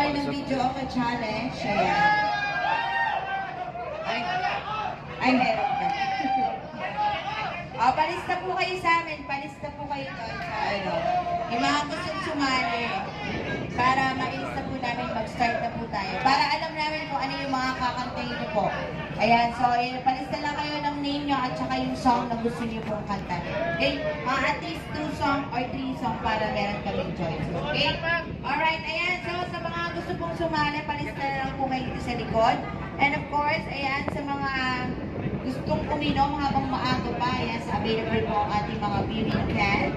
tayo ng video of a challenge. Ayan. Ay, meron ka. Palista po kayo sa amin. Palista po kayo doon sa ano. Yung mga gustong sumali. Para mailista po namin, mag-start na po tayo. Para alam namin kung ano yung mga kakantahin niyo po. Ayan, so palista lang kayo ng name nyo at saka yung song na gusto niyo pong kanta. Okay? At least 2 song or 3 song para meron kaming choice. Okay? Alright, ayan. So sa mga gusto pong sumali, palista na lang po kayo dito sa likod. And of course, ayan, sa mga gustong uminom habang maaga pa, ayan, sa available po ang ating mga viewing can.